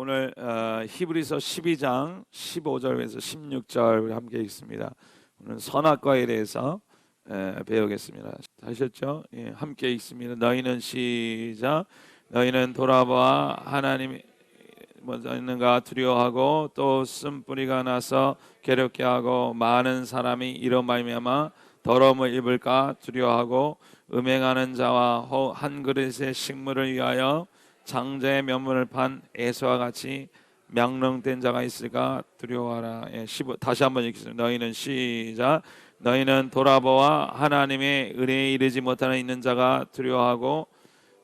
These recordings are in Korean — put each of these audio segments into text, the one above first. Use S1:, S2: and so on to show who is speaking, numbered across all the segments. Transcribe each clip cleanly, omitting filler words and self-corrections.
S1: 오늘 히브리서 12장 15절에서 16절 함께 읽습니다. 오늘 선악과에 대해서 배우겠습니다. 하셨죠? 예, 함께 읽습니다. 너희는 시작. 너희는 돌아보아 하나님이 먼저 있는가 두려워하고 또 쓴뿌리가 나서 괴롭게 하고 많은 사람이 이로 말미암아 더러움을 입을까 두려워하고 음행하는 자와 한 그릇의 식물을 위하여 장자의 면문을 판 에서와 같이 명령된 자가 있을까 두려워하라. 예, 다시 한번 읽겠습니다. 너희는 시작. 너희는 돌아보아 하나님의 은혜에 이르지 못하는 있는 자가 두려워하고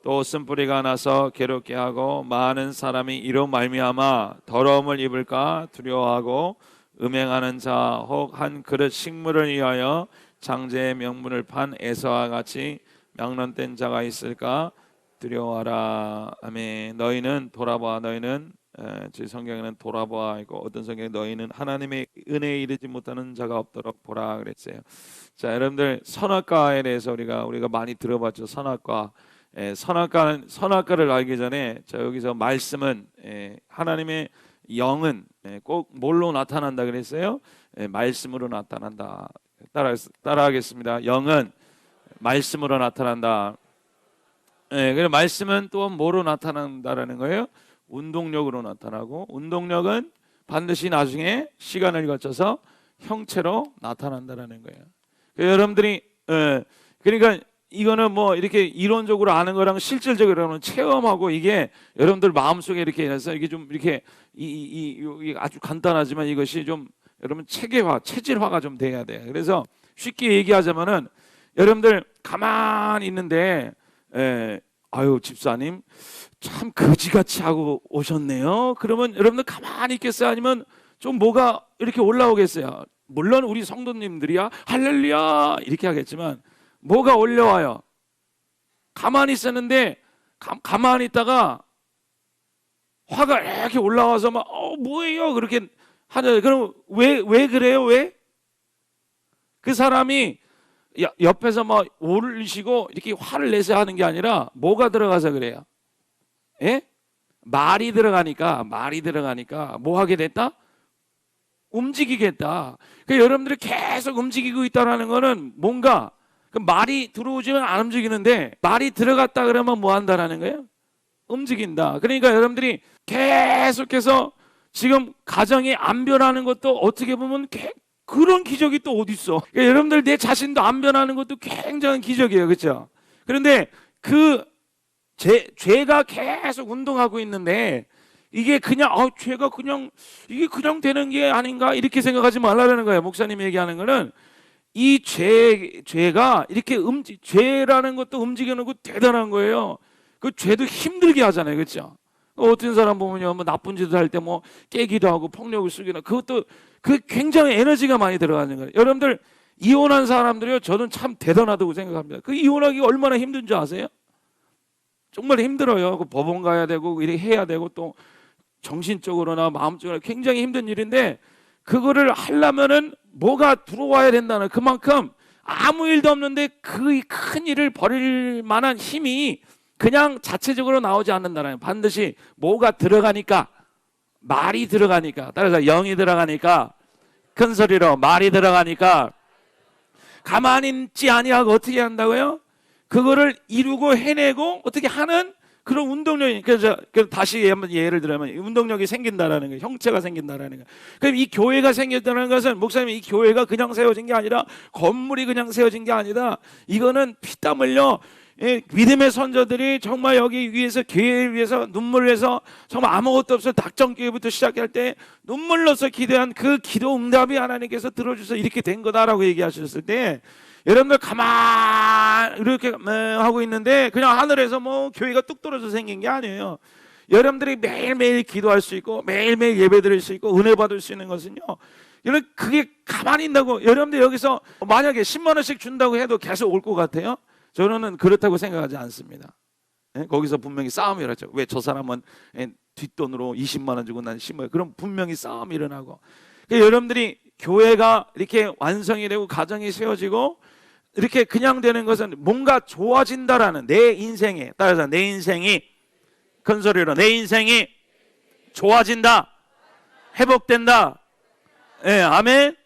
S1: 또 쓴뿌리가 나서 괴롭게 하고 많은 사람이 이로 말미암아 더러움을 입을까 두려워하고 음행하는 자 혹 한 그릇 식물을 위하여 장자의 명문을 판 에서와 같이 명령된 자가 있을까 두려워하라. 아멘. 너희는 돌아보아. 너희는 제 성경에는 돌아보아 있고 어떤 성경에 너희는 하나님의 은혜에 이르지 못하는 자가 없도록 보라 그랬어요. 자, 여러분들 선악과에 대해서 우리가 많이 들어봤죠. 선악과. 선악과를 알기 전에 자, 여기서 말씀은 하나님의 영은 꼭 뭘로 나타난다 그랬어요? 말씀으로 나타난다. 따라하겠습니다. 영은 말씀으로 나타난다. 그리고 말씀은 또 뭐로 나타난다라는 거예요? 운동력으로 나타나고, 운동력은 반드시 나중에 시간을 거쳐서 형체로 나타난다라는 거예요. 여러분들이 그러니까 이거는 뭐 이렇게 이론적으로 아는 거랑 실질적으로는 체험하고 이게 여러분들 마음속에 이렇게 해서 이게 좀 이렇게 이게 아주 간단하지만 이것이 좀 여러분 체질화가 좀 돼야 돼요. 그래서 쉽게 얘기하자면은 여러분들 가만히 있는데 아유 집사님 참 거지같이 하고 오셨네요. 그러면 여러분들 가만히 있겠어요? 아니면 좀 뭐가 이렇게 올라오겠어요? 물론 우리 성도님들이야 할렐루야 이렇게 하겠지만 뭐가 올려와요? 가만히 있었는데 가만히 있다가 화가 이렇게 올라와서 막 뭐예요? 그렇게 하죠. 그럼 왜 그래요? 왜? 그 사람이 옆에서 막 올리시고 이렇게 화를 내서 하는 게 아니라 뭐가 들어가서 그래요? 예? 말이 들어가니까 뭐 하게 됐다? 움직이겠다. 그러니까 여러분들이 계속 움직이고 있다는 거는 뭔가 그 말이 들어오지는 안 움직이는데 말이 들어갔다 그러면 뭐 한다라는 거예요? 움직인다. 그러니까 여러분들이 계속해서 지금 가정이 안 변하는 것도 어떻게 보면 그런 기적이 또 어디 있어? 그러니까 여러분들 내 자신도 안 변하는 것도 굉장한 기적이에요, 그렇죠? 그런데 그 죄가 계속 운동하고 있는데 이게 그냥 죄가 그냥 이게 그냥 되는 게 아닌가 이렇게 생각하지 말라는 거예요. 목사님이 얘기하는 거는 이 죄가 이렇게 죄라는 것도 움직이는 거 대단한 거예요. 그 죄도 힘들게 하잖아요, 그렇죠? 어떤 사람 보면요, 뭐 나쁜 짓을 할 때 뭐 깨기도 하고 폭력을 쓰기도 그것도 그 굉장히 에너지가 많이 들어가는 거예요. 여러분들 이혼한 사람들이요, 저는 참 대단하다고 생각합니다. 그 이혼하기가 얼마나 힘든 줄 아세요? 정말 힘들어요. 그 법원 가야 되고 이렇게 해야 되고 또 정신적으로나 마음적으로 굉장히 힘든 일인데 그거를 하려면은 뭐가 들어와야 된다는 그만큼 아무 일도 없는데 그 큰 일을 벌일 만한 힘이 그냥 자체적으로 나오지 않는다는 반드시 뭐가 들어가니까 말이 들어가니까 따라서 영이 들어가니까 큰 소리로 말이 들어가니까 가만히 있지 아니하고 어떻게 한다고요? 그거를 이루고 해내고 어떻게 하는 그런 운동력이 그래서 다시 한번 예를 들면 운동력이 생긴다라는 거예요. 형체가 생긴다라는 거예요. 그럼 이 교회가 생겼다는 것은 목사님 이 교회가 그냥 세워진 게 아니라 건물이 그냥 세워진 게 아니다. 이거는 피땀 흘려 믿음의 선조들이 정말 여기 위해서 교회를 위해서 눈물을 해서 정말 아무것도 없어 닭정교회부터 시작할 때 눈물로서 기도한 그 기도 응답이 하나님께서 들어주셔서 이렇게 된 거다라고 얘기하셨을 때 여러분들 가만 이렇게 하고 있는데 그냥 하늘에서 뭐 교회가 뚝 떨어져 생긴 게 아니에요. 여러분들이 매일매일 기도할 수 있고 매일매일 예배 드릴 수 있고 은혜 받을 수 있는 것은요, 여러분 그게 가만히 있다고 여러분들 여기서 만약에 10만 원씩 준다고 해도 계속 올 것 같아요? 저는 그렇다고 생각하지 않습니다. 거기서 분명히 싸움이 일어났죠. 왜 저 사람은 뒷돈으로 20만 원 주고 난 10만 원, 그럼 분명히 싸움이 일어나고. 그러니까 여러분들이 교회가 이렇게 완성이 되고 가정이 세워지고 이렇게 그냥 되는 것은 뭔가 좋아진다라는 내 인생에 따라서 내 인생이 큰 소리로 내 인생이 좋아진다, 회복된다. 예, 아멘.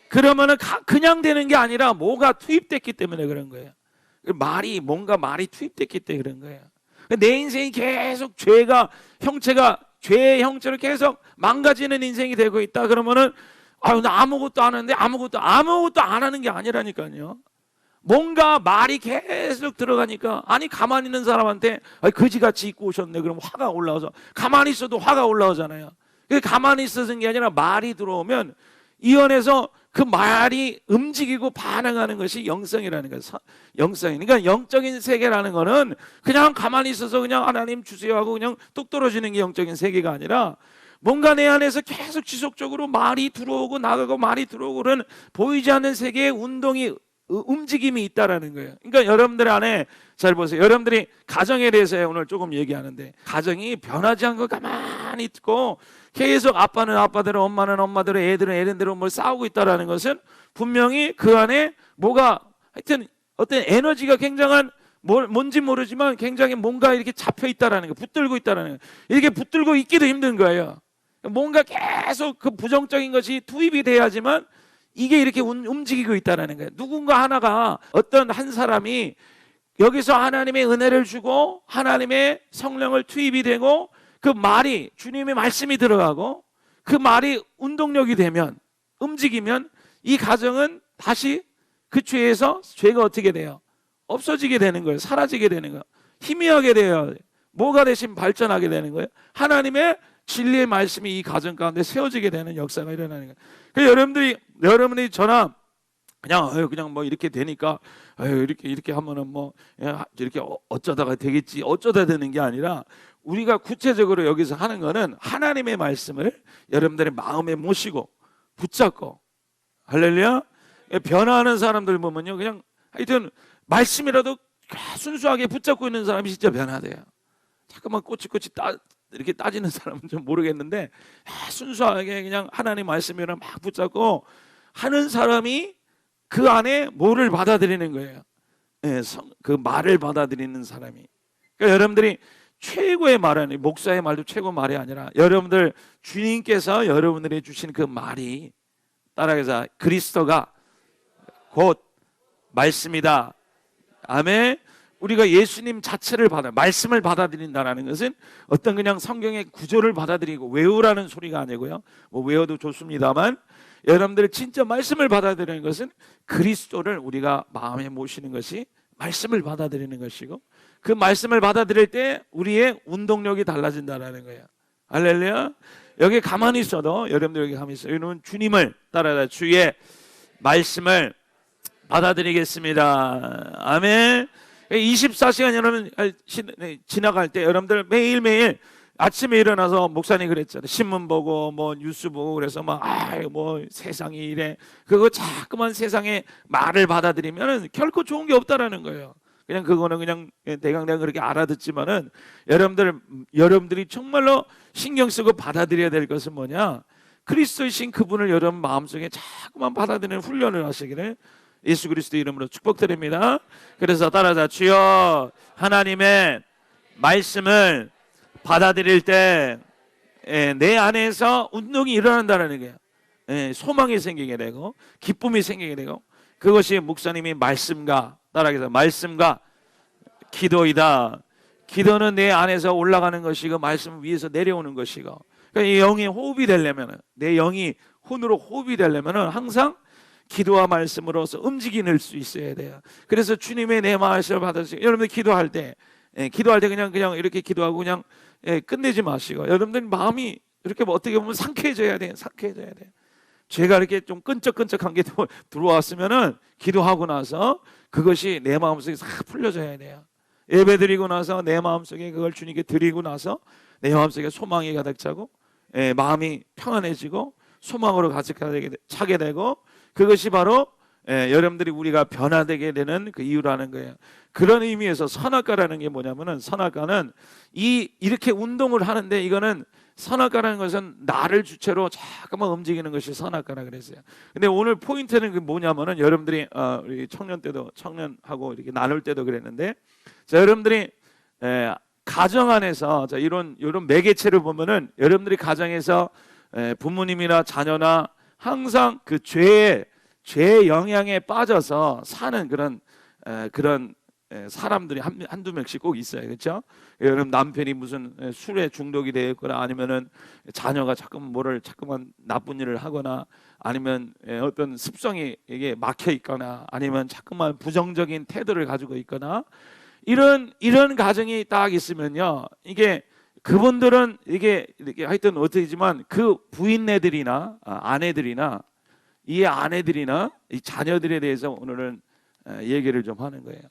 S1: 그러면은 그냥 되는 게 아니라 뭐가 투입됐기 때문에 그런 거예요. 뭔가 말이 투입됐기 때문에 그런 거예요. 내 인생이 계속 죄의 형체로 계속 망가지는 인생이 되고 있다. 그러면은 나 아무것도 안 하는데 아무것도 안 하는 게 아니라니까요. 뭔가 말이 계속 들어가니까, 가만히 있는 사람한테 거지같이 입고 오셨네 그럼 화가 올라와서, 가만히 있어도 화가 올라오잖아요. 가만히 있어서 게 아니라 말이 들어오면 이 안에서 그 말이 움직이고 반응하는 것이 영성이라는 거예요. 그러니까 영적인 세계라는 거는 그냥 가만히 있어서 그냥 하나님 주세요 하고 그냥 뚝 떨어지는 게 영적인 세계가 아니라, 뭔가 내 안에서 계속 지속적으로 말이 들어오고 나가고 말이 들어오고 그런 보이지 않는 세계의 운동이, 움직임이 있다라는 거예요. 그러니까 여러분들 안에, 잘 보세요. 여러분들이 가정에 대해서 오늘 조금 얘기하는데, 가정이 변하지 않고 가만히 있고 계속 아빠는 아빠대로, 엄마는 엄마대로, 애들은 애들대로 뭘 싸우고 있다라는 것은 분명히 그 안에 뭐가, 하여튼 어떤 에너지가 굉장한, 뭔지 모르지만 굉장히 뭔가 이렇게 잡혀 있다라는 거, 붙들고 있다라는 거. 이렇게 붙들고 있기도 힘든 거예요. 뭔가 계속 그 부정적인 것이 투입이 돼야지만 이게 이렇게 움직이고 있다는 거예요. 누군가 하나가, 어떤 한 사람이 여기서 하나님의 은혜를 주고 하나님의 성령을 투입이 되고 그 말이, 주님의 말씀이 들어가고 그 말이 운동력이 되면, 움직이면 이 가정은 다시 그 죄가 어떻게 돼요? 없어지게 되는 거예요. 사라지게 되는 거예요. 희미하게 돼요. 뭐가 대신 발전하게 되는 거예요? 하나님의 진리의 말씀이 이 가정 가운데 세워지게 되는 역사가 일어나는 거예요. 그러니까 여러분이 저나 그냥 뭐 이렇게 되니까 이렇게 하면은 뭐 이렇게 어쩌다가 되겠지, 어쩌다 되는 게 아니라, 우리가 구체적으로 여기서 하는 거는 하나님의 말씀을 여러분들의 마음에 모시고 붙잡고, 할렐루야. 변화하는 사람들 보면요, 그냥 하여튼 말씀이라도 순수하게 붙잡고 있는 사람이 진짜 변화돼요. 자꾸만 꼬치꼬치 이렇게 따지는 사람은 좀 모르겠는데, 순수하게 그냥 하나님 말씀이랑 막 붙잡고 하는 사람이 그 안에 뭐를 받아들이는 거예요? 그 말을 받아들이는 사람이. 그러니까 여러분들이 최고의 말은, 목사의 말도 최고 말이 아니라, 여러분들 주님께서 여러분들이 주신 그 말이, 따라해서 그리스도가 곧 말씀이다. 아멘. 우리가 예수님 자체를 말씀을 받아들인다는 것은 어떤 그냥 성경의 구조를 받아들이고 외우라는 소리가 아니고요. 뭐 외워도 좋습니다만, 여러분들 진짜 말씀을 받아들이는 것은 그리스도를 우리가 마음에 모시는 것이 말씀을 받아들이는 것이고, 그 말씀을 받아들일 때 우리의 운동력이 달라진다는 거예요. 할렐루야. 여기 가만히 있어도, 여러분들 여기 가만히 있어요. 여러분 주님을 따라라. 주의 말씀을 받아들이겠습니다. 아멘. 24시간 여러분 지나갈 때 여러분들 매일매일 아침에 일어나서, 목사님 그랬잖아요. 신문 보고 뭐 뉴스 보고 그래서 뭐 세상이 이래, 그거 자꾸만 세상의 말을 받아들이면 결코 좋은 게 없다라는 거예요. 그냥 그거는 그냥 대강 그렇게 알아듣지만은, 여러분들이 정말로 신경 쓰고 받아들여야 될 것은 뭐냐? 그리스도이신 그분을 여러분 마음속에 자꾸만 받아들이는 훈련을 하시기를 예수 그리스도 이름으로 축복드립니다. 그래서 따라서, 주여 하나님의 말씀을 받아들일 때 내 안에서 운동이 일어난다는 거예요. 소망이 생기게 되고 기쁨이 생기게 되고, 그것이 목사님이 말씀과, 따라해서 말씀과 기도이다. 기도는 내 안에서 올라가는 것이고 말씀 위에서 내려오는 것이고, 그러니까 이 영이 호흡이 되려면, 내 영이 혼으로 호흡이 되려면 항상 기도와 말씀으로서 움직이는 수 있어야 돼요. 그래서 주님의 내 말씀을 받으시고, 여러분들 기도할 때 그냥 이렇게 기도하고 그냥 끝내지 마시고, 여러분들 마음이 이렇게 어떻게 보면 상쾌해져야 돼요. 죄가 이렇게 좀 끈적끈적한 게 들어왔으면은 기도하고 나서 그것이 내 마음속에 싹 풀려져야 돼요. 예배드리고 나서 내 마음속에 그걸 주님께 드리고 나서 내 마음속에 소망이 가득 차고 마음이 평안해지고 소망으로 가득하게 차게 되고, 그것이 바로 여러분들이 우리가 변화되게 되는 그 이유라는 거예요. 그런 의미에서 선악과라는 게 뭐냐면은, 선악과는 이렇게 운동을 하는데, 이거는 선악과라는 것은 나를 주체로 자꾸만 움직이는 것이 선악과라 그랬어요. 근데 오늘 포인트는 뭐냐면은, 여러분들이 우리 청년하고 이렇게 나눌 때도 그랬는데, 자, 여러분들이 가정 안에서 자, 이런 매개체를 보면은 여러분들이 가정에서 부모님이나 자녀나 항상 그 죄의 영향에 빠져서 사는 그런 사람들이 한두 명씩 꼭 있어요. 그렇죠? 여러분 남편이 무슨 술에 중독이 되어 있거나 아니면은 자녀가 자꾸만 나쁜 일을 하거나 아니면 어떤 습성이 이게 막혀 있거나 아니면 자꾸만 부정적인 태도를 가지고 있거나 이런 가정이 딱 있으면요. 이게 그분들은 이게 하여튼 어떻게지만 그 부인네들이나 아내들이나 이 아내들이나 이 자녀들에 대해서 오늘은 얘기를 좀 하는 거예요.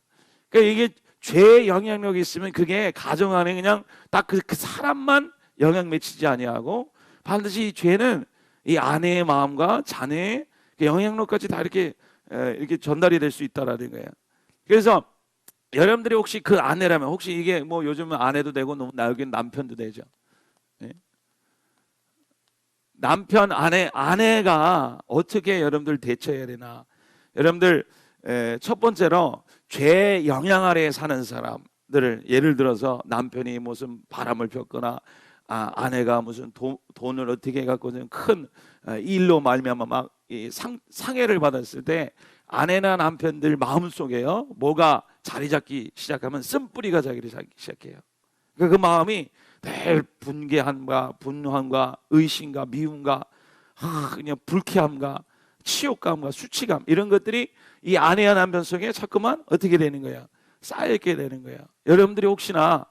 S1: 그러니까 이게 죄의 영향력이 있으면 그게 가정 안에 그냥 딱 그 사람만 영향 미치지 아니하고 반드시 이 죄는 이 아내의 마음과 자녀의 그 영향력까지 다 이렇게 전달이 될 수 있다라는 거예요. 그래서 여러분들이 혹시 그 아내라면 혹시 이게 뭐 요즘은 아내도 되고 여기는 남편도 되죠. 네? 남편 아내가 어떻게 여러분들 대처해야 되나? 여러분들 첫 번째로 죄의 영향 아래에 사는 사람들을 예를 들어서 남편이 무슨 바람을 폈거나 아내가 무슨 돈을 어떻게 해갖고 큰 일로 말미암아 막 상해를 받았을 때 아내나 남편들 마음속에요 뭐가 자리 잡기 시작하면 쓴뿌리가 자기를 잡기 시작해요. 그러니까 그 마음이 늘 분개함과 분노함과 의심과 미움과 그냥 불쾌함과 치욕감과 수치감 이런 것들이 이 아내와 남편 속에 자꾸만 어떻게 되는 거야? 쌓여있게 되는 거야. 여러분들이 혹시나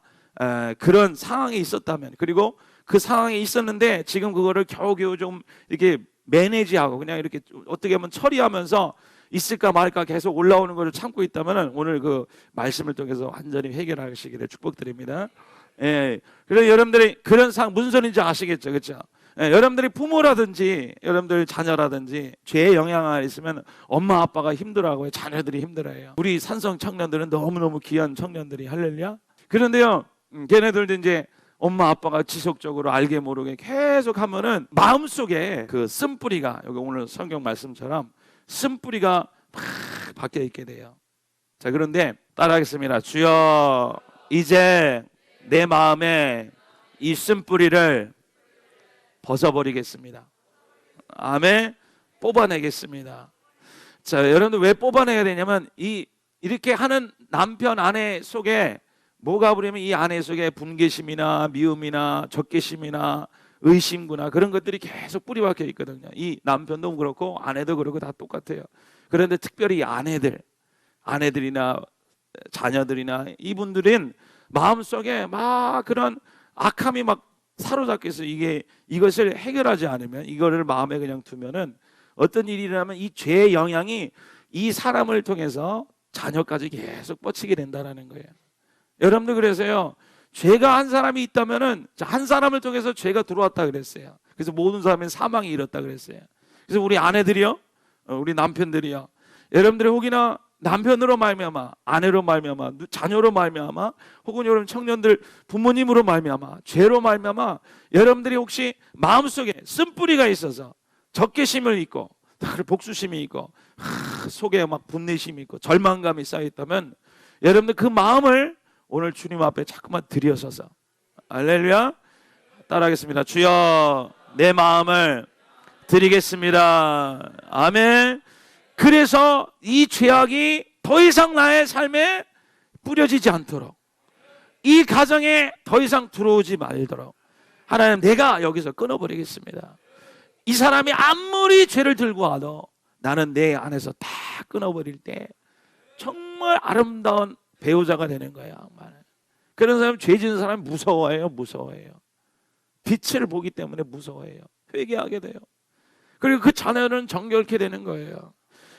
S1: 그런 상황이 있었다면 그리고 그 상황이 있었는데 지금 그거를 겨우겨우 좀 이렇게 매니지하고 그냥 이렇게 어떻게 하면 처리하면서 있을까 말까 계속 올라오는 것을 참고 있다면 오늘 그 말씀을 통해서 완전히 해결하시기를 축복드립니다. 그래서 여러분들이 그런 상황 무슨 소리인지 아시겠죠, 그렇죠? 여러분들이 부모라든지 여러분들 자녀라든지 죄의 영향 아래 있으면 엄마 아빠가 힘들어하고요, 자녀들이 힘들어해요. 우리 산성 청년들은 너무너무 귀한 청년들이 할렐루야. 그런데요, 걔네들도 이제 엄마 아빠가 지속적으로 알게 모르게 계속 하면은 마음속에 그 쓴뿌리가 여기 오늘 성경 말씀처럼 쓴뿌리가 막 박혀 있게 돼요. 자, 그런데 따라하겠습니다. 주여, 이제 내 마음에 이 쓴뿌리를 벗어버리겠습니다. 아멘. 뽑아내겠습니다. 자, 여러분들 왜 뽑아내야 되냐면 이렇게 하는 남편 아내 속에 뭐가 부리면 이 아내 속에 분개심이나 미움이나 적개심이나 의심구나 그런 것들이 계속 뿌리박혀 있거든요. 이 남편도 그렇고 아내도 그렇고 다 똑같아요. 그런데 특별히 아내들이나 자녀들이나 이분들은 마음속에 막 그런 악함이 막 사로잡혀 있어요. 이것을 해결하지 않으면 이거를 마음에 그냥 두면은 어떤 일이 일어나면 이 죄의 영향이 이 사람을 통해서 자녀까지 계속 뻗치게 된다는 거예요. 여러분들 그래서요, 죄가 한 사람이 있다면은 한 사람을 통해서 죄가 들어왔다 그랬어요. 그래서 모든 사람이 사망이 이뤘다 그랬어요. 그래서 우리 아내들이요, 우리 남편들이요, 여러분들이 혹이나 남편으로 말미암아, 아내로 말미암아, 자녀로 말미암아, 혹은 여러분 청년들 부모님으로 말미암아, 죄로 말미암아, 여러분들이 혹시 마음속에 쓴뿌리가 있어서 적개심을 있고 복수심이 있고 속에 막 분내심이 있고 절망감이 쌓여 있다면 여러분들 그 마음을 오늘 주님 앞에 자꾸만 들여서서 할렐루야 따라하겠습니다. 주여, 내 마음을 드리겠습니다. 아멘. 그래서 이 죄악이 더 이상 나의 삶에 뿌려지지 않도록, 이 가정에 더 이상 들어오지 말도록 하나님, 내가 여기서 끊어버리겠습니다. 이 사람이 아무리 죄를 들고 와도 나는 내 안에서 다 끊어버릴 때 정말 아름다운 배우자가 되는 거예요. 그런 사람, 죄 지은 사람이 무서워해요. 빛을 보기 때문에 무서워해요. 회개하게 돼요. 그리고 그 자녀는 정결케 되는 거예요.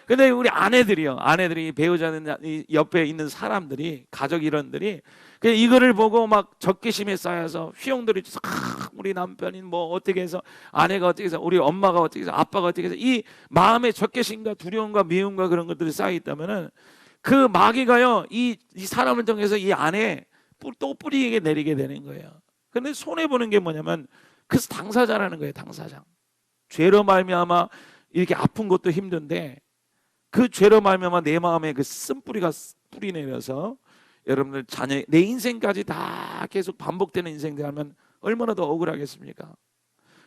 S1: 근데 우리 아내들이 배우자는 옆에 있는 사람들이, 가족 일원들이 이거를 보고 막 적개심에 쌓여서 휘용들이 우리 남편이 뭐 어떻게 해서, 아내가 어떻게 해서, 우리 엄마가 어떻게 해서, 아빠가 어떻게 해서, 이 마음에 적개심과 두려움과 미움과 그런 것들이 쌓여 있다면은 그 마귀가요, 이 사람을 통해서 이 안에 또 뿌리게 내리게 되는 거예요. 근데 손해 보는 게 뭐냐면 그 당사자라는 거예요. 당사자. 죄로 말미암아 이렇게 아픈 것도 힘든데 그 죄로 말미암아 내 마음에 그 쓴뿌리가 뿌리 내려서 여러분들 자녀 내 인생까지 다 계속 반복되는 인생들 하면 얼마나 더 억울하겠습니까?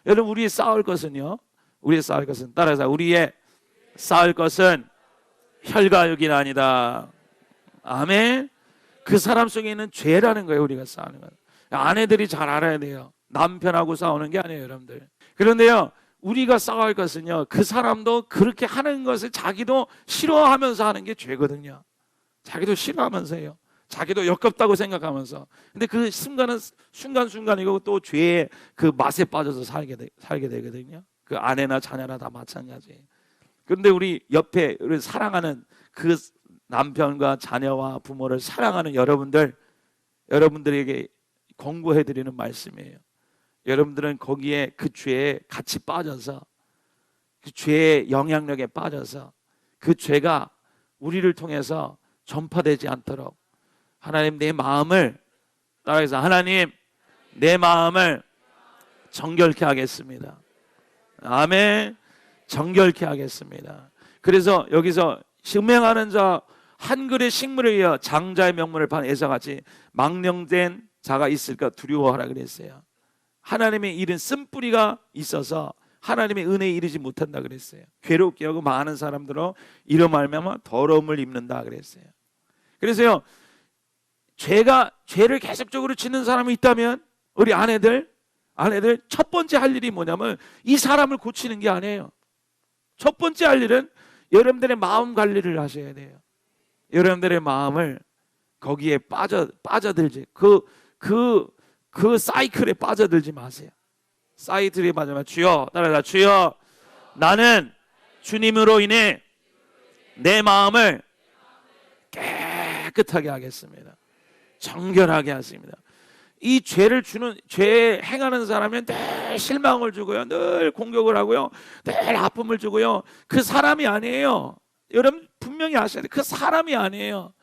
S1: 여러분 우리의 싸울 것은요, 우리의 싸울 것은 따라서 우리의 싸울 것은 혈과 육이 아니다. 아멘. 그 사람 속에 있는 죄라는 거예요. 우리가 싸우는 건. 아내들이 잘 알아야 돼요. 남편하고 싸우는 게 아니에요, 여러분들. 그런데요, 우리가 싸울 것은요, 그 사람도 그렇게 하는 것을 자기도 싫어하면서 하는 게 죄거든요. 자기도 싫어하면서요, 자기도 역겹다고 생각하면서. 근데 그 순간은 순간순간이고 또 죄의 그 맛에 빠져서 살게 되거든요. 그 아내나 자녀나 다 마찬가지예요. 그런데 우리 옆에 우리 사랑하는 그 남편과 자녀와 부모를 사랑하는 여러분들에게 권고해드리는 말씀이에요. 여러분들은 거기에 그 죄에 같이 빠져서, 그 죄의 영향력에 빠져서 그 죄가 우리를 통해서 전파되지 않도록 하나님 내 마음을 따라해서 하나님 내 마음을 정결케 하겠습니다. 아멘. 정결케 하겠습니다. 그래서 여기서 음행하는 자 한 그릇 식물을 위하여 장자의 명분을 판 에서같이 망령된 자가 있을까 두려워하라 그랬어요. 하나님의 일은 쓴뿌리가 있어서 하나님의 은혜에 이르지 못한다 그랬어요. 괴롭게 하고 많은 사람들로 이로 말미암아 더러움을 입는다 그랬어요. 그래서요, 죄를 계속적으로 짓는 사람이 있다면 우리 아내들 첫 번째 할 일이 뭐냐면 이 사람을 고치는 게 아니에요. 첫 번째 할 일은 여러분들의 마음 관리를 하셔야 돼요. 여러분들의 마음을 거기에 빠져들지 그 사이클에 빠져들지 마세요. 사이클에 빠져면 주여 따라가 주여 나는 주님으로 인해 내 마음을 깨끗하게 하겠습니다. 정결하게 하십니다. 이 죄 행하는 사람은 늘 실망을 주고요, 늘 공격을 하고요, 늘 아픔을 주고요. 그 사람이 아니에요. 여러분 분명히 아셔야 돼요. 그 사람이 아니에요.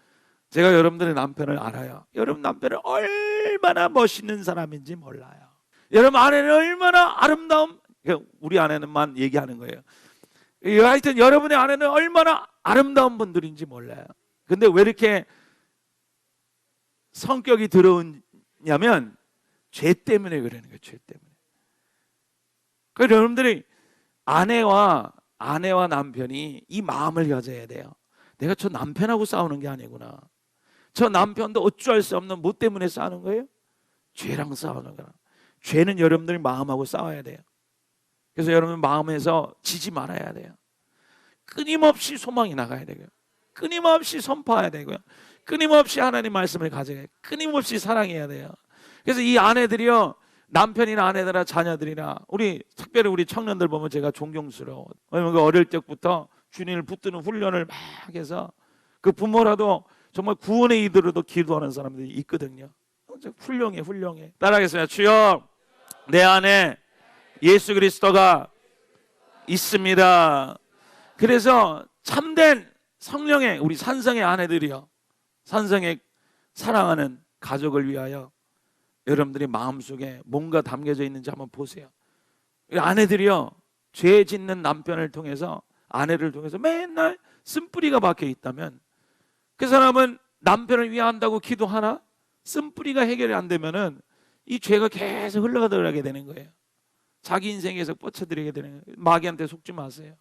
S1: 제가 여러분들의 남편을 알아요. 여러분 남편은 얼마나 멋있는 사람인지 몰라요. 여러분 아내는 얼마나 아름다운, 우리 아내는만 얘기하는 거예요. 하여튼 여러분의 아내는 얼마나 아름다운 분들인지 몰라요. 근데 왜 이렇게 성격이 더러우냐면 죄 때문에 그러는 거예요. 죄 때문에. 그래서 여러분들이 아내와 남편이 이 마음을 가져야 돼요. 내가 저 남편하고 싸우는 게 아니구나. 저 남편도 어찌할 수 없는 뭐 때문에 싸우는 거예요? 죄랑 싸우는 거야. 죄는 여러분들 마음하고 싸워야 돼요. 그래서 여러분 마음에서 지지 말아야 돼요. 끊임없이 소망이 나가야 되고요, 끊임없이 선포해야 되고요, 끊임없이 하나님 말씀을 가져야, 끊임없이 사랑해야 돼요. 그래서 이 아내들이요, 남편이나 아내들이나 자녀들이나 특별히 우리 청년들 보면 제가 존경스러워. 왜냐면 어릴 때부터 주님을 붙드는 훈련을 막 해서 그 부모라도 정말 구원의 이들로도 기도하는 사람들이 있거든요. 훌륭해. 따라하겠습니다. 주여 내 안에 예수 그리스도가 있습니다. 그래서 참된 성령의 우리 산성의 아내들이요, 산성의 사랑하는 가족을 위하여 여러분들이 마음속에 뭔가 담겨져 있는지 한번 보세요. 아내들이요, 죄 짓는 남편을 통해서, 아내를 통해서 맨날 쓴뿌리가 박혀 있다면 그 사람은 남편을 위한다고 기도하나 쓴뿌리가 해결이 안 되면은 이 죄가 계속 흘러가게 되는 거예요. 자기 인생에서 뻗쳐들이게 되는 거예요. 마귀한테 속지 마세요.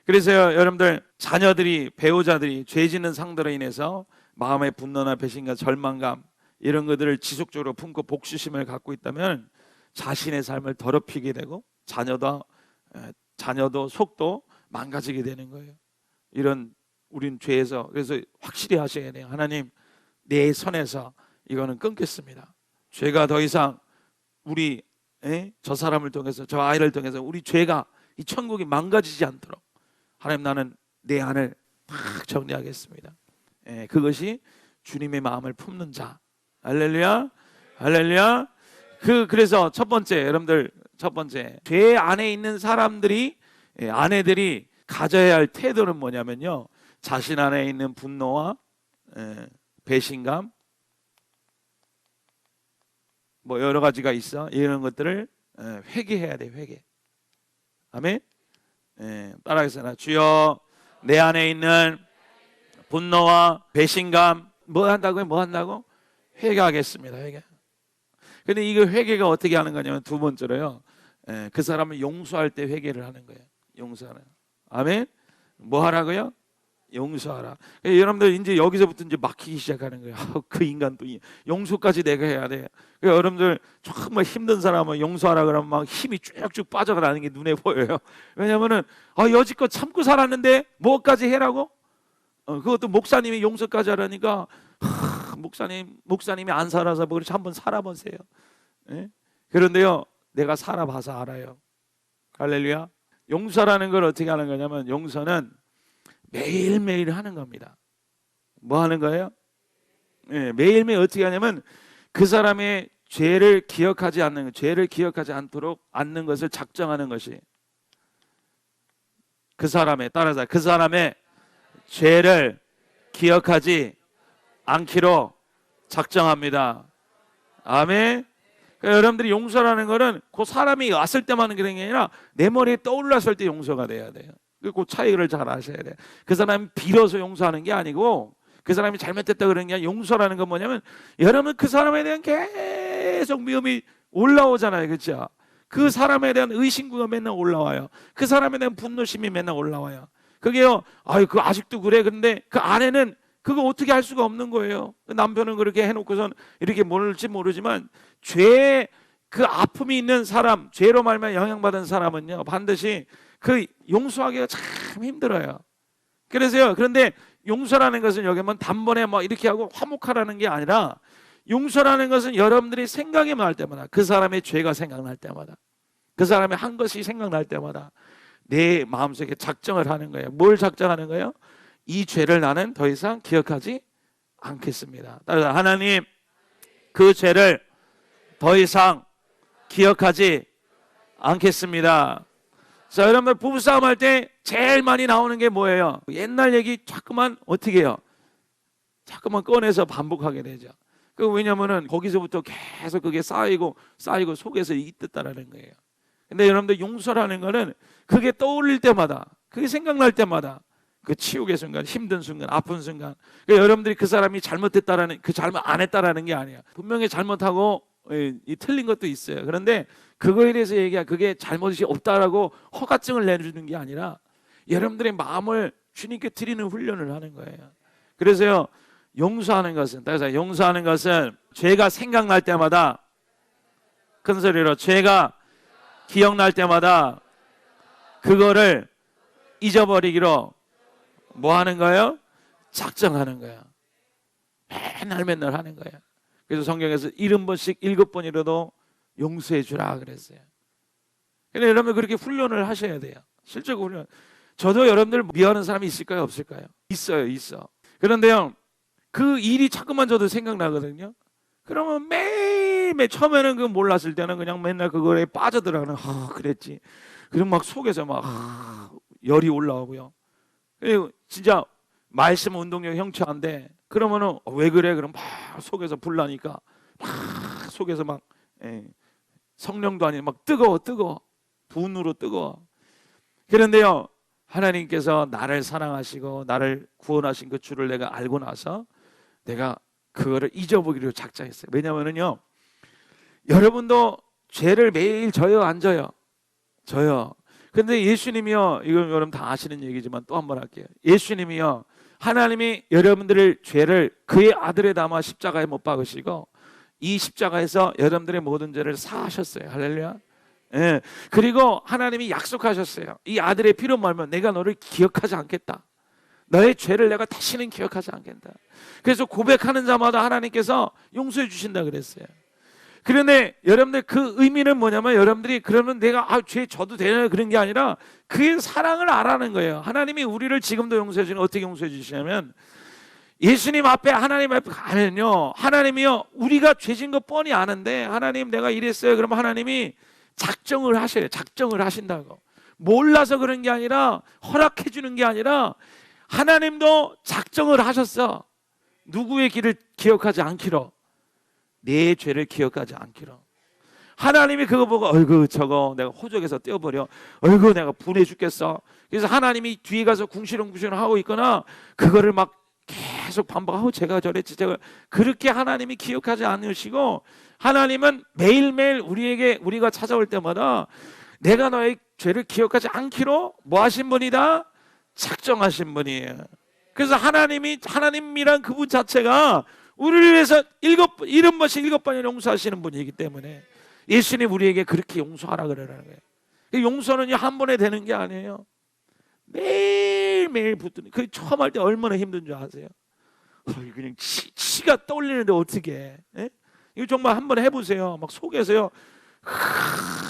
S1: 그래서요, 여러분들 자녀들이, 배우자들이 죄 짓는 상대로 인해서 마음의 분노나 배신과 절망감 이런 것들을 지속적으로 품고 복수심을 갖고 있다면 자신의 삶을 더럽히게 되고 자녀도 속도 망가지게 되는 거예요. 우린 죄에서, 그래서 확실히 하셔야 돼요. 하나님 내 선에서 이거는 끊겠습니다. 죄가 더 이상 저 사람을 통해서, 저 아이를 통해서 우리 죄가 이 천국이 망가지지 않도록 하나님 나는 내 안을 딱 정리하겠습니다. 그것이 주님의 마음을 품는 자. 할렐루야, 할렐루야. 그래서 첫 번째, 여러분들 첫 번째, 죄 안에 있는 사람들이, 아내들이 가져야 할 태도는 뭐냐면요, 자신 안에 있는 분노와 배신감, 뭐 여러 가지가 있어. 이런 것들을 회개해야 돼. 회개. 아멘. 따라하겠습니다. 주여 내 안에 있는 분노와 배신감, 뭐 한다고요? 뭐 한다고? 회개하겠습니다. 회개. 근데 이거 회개가 어떻게 하는 거냐면 두 번째로요. 그 사람을 용서할 때 회개를 하는 거예요. 용서하는. 아멘. 뭐 하라고요? 용서하라. 여러분들 이제 여기서부터 이제 막히기 시작하는 거예요. 그 인간 또 용서까지 내가 해야 돼. 여러분들 정말 힘든 사람은 용서하라 그러면 막 힘이 쭉쭉 빠져가는 게 눈에 보여요. 왜냐면은 여지껏 참고 살았는데 뭐까지 해라고? 그것도 목사님이 용서까지 하라니까 목사님이 안 살아서 뭐 그렇지 한번 살아보세요. 예? 그런데요, 내가 살아봐서 알아요. 할렐루야. 용서라는 걸 어떻게 하는 거냐면 용서는 매일매일 하는 겁니다. 뭐 하는 거예요? 예, 매일매일 어떻게 하냐면 그 사람의 죄를 기억하지 않는, 죄를 기억하지 않도록 않는 것을 작정하는 것이, 그 사람의, 따라서 그 사람의 죄를 기억하지 않기로 작정합니다. 아멘. 그러니까 여러분들이 용서라는 거는 그 사람이 왔을 때만 그런 게 아니라 내 머리에 떠올랐을 때 용서가 돼야 돼요. 그 차이를 잘 아셔야 돼요. 그 사람이 빌어서 용서하는 게 아니고, 그 사람이 잘못됐다 그런 게 아니라, 용서라는 건 뭐냐면 여러분 그 사람에 대한 계속 미움이 올라오잖아요. 그렇죠? 그 사람에 대한 의심구가 맨날 올라와요. 그 사람에 대한 분노심이 맨날 올라와요. 그게요, 그 아직도 그래. 그런데 그 아내는 그거 어떻게 할 수가 없는 거예요. 남편은 그렇게 해놓고선 이렇게 모를지 모르지만, 죄의 그 아픔이 있는 사람, 죄로 말미암아 영향받은 사람은요 반드시 그 용서하기가 참 힘들어요. 그래서요, 그런데 용서라는 것은 여기만 단번에 막 이렇게 하고 화목하라는 게 아니라, 용서라는 것은 여러분들이 생각이 날 때마다, 그 사람의 죄가 생각날 때마다, 그 사람이 한 것이 생각날 때마다 내 마음속에 작정을 하는 거예요. 뭘 작정하는 거예요? 이 죄를 나는 더 이상 기억하지 않겠습니다. 따라서 하나님, 그 죄를 더 이상 기억하지 않겠습니다. 자, 여러분들 부부싸움 할 때 제일 많이 나오는 게 뭐예요? 옛날 얘기 자꾸만 어떻게 해요? 자꾸만 꺼내서 반복하게 되죠. 왜냐면은 거기서부터 계속 그게 쌓이고 속에서 있었다라는 거예요. 근데 여러분들 용서라는 거는 그게 떠올릴 때마다, 그게 생각날 때마다, 그 치욕의 순간, 힘든 순간, 아픈 순간, 그러니까 여러분들이 그 사람이 잘못했다라는, 그 잘못 안 했다라는 게 아니에요. 분명히 잘못하고 이 틀린 것도 있어요. 그런데 그거에 대해서 그게 잘못이 없다라고 허가증을 내주는 게 아니라 여러분들의 마음을 주님께 드리는 훈련을 하는 거예요. 그래서요, 용서하는 것은, 따라서 용서하는 것은 죄가 생각날 때마다, 큰 소리로, 죄가 기억날 때마다 그거를 잊어버리기로 뭐 하는 거예요? 작정하는 거예요. 맨날 하는 거예요. 그래서 성경에서 70번씩 7번이라도 용서해 주라 그랬어요. 근데 여러분 그렇게 훈련을 하셔야 돼요. 실제로 훈련. 저도 여러분들 미워하는 사람이 있을까요? 없을까요? 있어. 그런데요, 그 일이 자꾸만 저도 생각나거든요. 그러면 매일매일, 처음에는 그 몰랐을 때는 그냥 맨날 그거에 빠져들어가는, 그랬지. 그럼 막 속에서 막 열이 올라오고요. 그리고 진짜 말씀 운동력 형체한데, 그러면은 왜 그래? 그럼 막 속에서 불나니까 막 속에서 막 성령도 아니고 막 뜨거워 분으로 뜨거워. 그런데요, 하나님께서 나를 사랑하시고 나를 구원하신 그 주를 내가 알고 나서 내가 그거를 잊어보기로 작정했어요. 왜냐면은요, 여러분도 죄를 매일 져요, 안 져요? 져요. 근데 예수님이요, 이건 여러분 다 아시는 얘기지만 또 한 번 할게요. 예수님이요, 하나님이 여러분들의 죄를 그의 아들에 담아 십자가에 못 박으시고 이 십자가에서 여러분들의 모든 죄를 사하셨어요. 할렐루야. 예. 그리고 하나님이 약속하셨어요. 이 아들의 피로 말면 내가 너를 기억하지 않겠다. 너의 죄를 내가 다시는 기억하지 않겠다. 그래서 고백하는 자마다 하나님께서 용서해 주신다 그랬어요. 그런데 여러분들 그 의미는 뭐냐면, 여러분들이 그러면 내가 죄 져도 되냐 그런 게 아니라 그의 사랑을 알아는 거예요. 하나님이 우리를 지금도 용서해 주시는, 어떻게 용서해 주시냐면, 예수님 앞에, 하나님 앞에 가면요, 하나님이요, 우리가 죄진 거 뻔히 아는데, 하나님 내가 이랬어요. 그러면 하나님이 작정을 하셔요. 작정을 하신다고. 몰라서 그런 게 아니라, 허락해 주는 게 아니라 하나님도 작정을 하셨어. 누구의 길을 기억하지 않기로, 내 죄를 기억하지 않기로. 하나님이 그거 보고 어이구 저거 내가 호적에서 떼어버려, 어이구 내가 분해 죽겠어. 그래서 하나님이 뒤에 가서 궁시렁궁시렁 하고 있거나 그거를 막 계속 반복하고 제가 저랬지 제가 그렇게 하나님이 기억하지 않으시고 하나님은 매일매일 우리가 찾아올 때마다 내가 너의 죄를 기억하지 않기로 뭐 하신 분이다? 작정하신 분이에요. 그래서 하나님이란 그분 자체가 우리를 위해서 70번씩 용서하시는 분이기 때문에 예수님 우리에게 그렇게 용서하라 그러라는 거예요. 용서는 한 번에 되는 게 아니에요. 매일매일 붙드는. 그 처음 할 때 얼마나 힘든 줄 아세요? 그냥 치가 떠올리는데 어떻게 해? 이거 정말 한번 해보세요. 막 속에서요.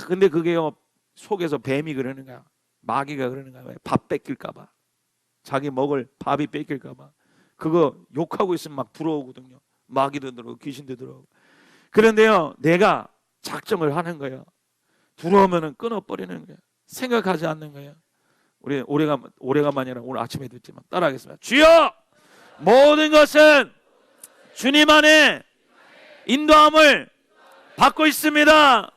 S1: 근데 그게요 속에서 뱀이 그러는 거야. 마귀가 그러는 거야. 밥 뺏길까 봐. 자기 먹을 밥이 뺏길까 봐. 그거 욕하고 있으면 막 들어오거든요. 마귀도 들어오고 귀신도 들어오고. 그런데요 내가 작정을 하는 거예요. 들어오면은 끊어버리는 거예요. 생각하지 않는 거예요. 우리 오래간만이라 오늘 아침에 듣지만 따라하겠습니다. 주여 모든 것은 주님 안에 인도함을 받고 있습니다.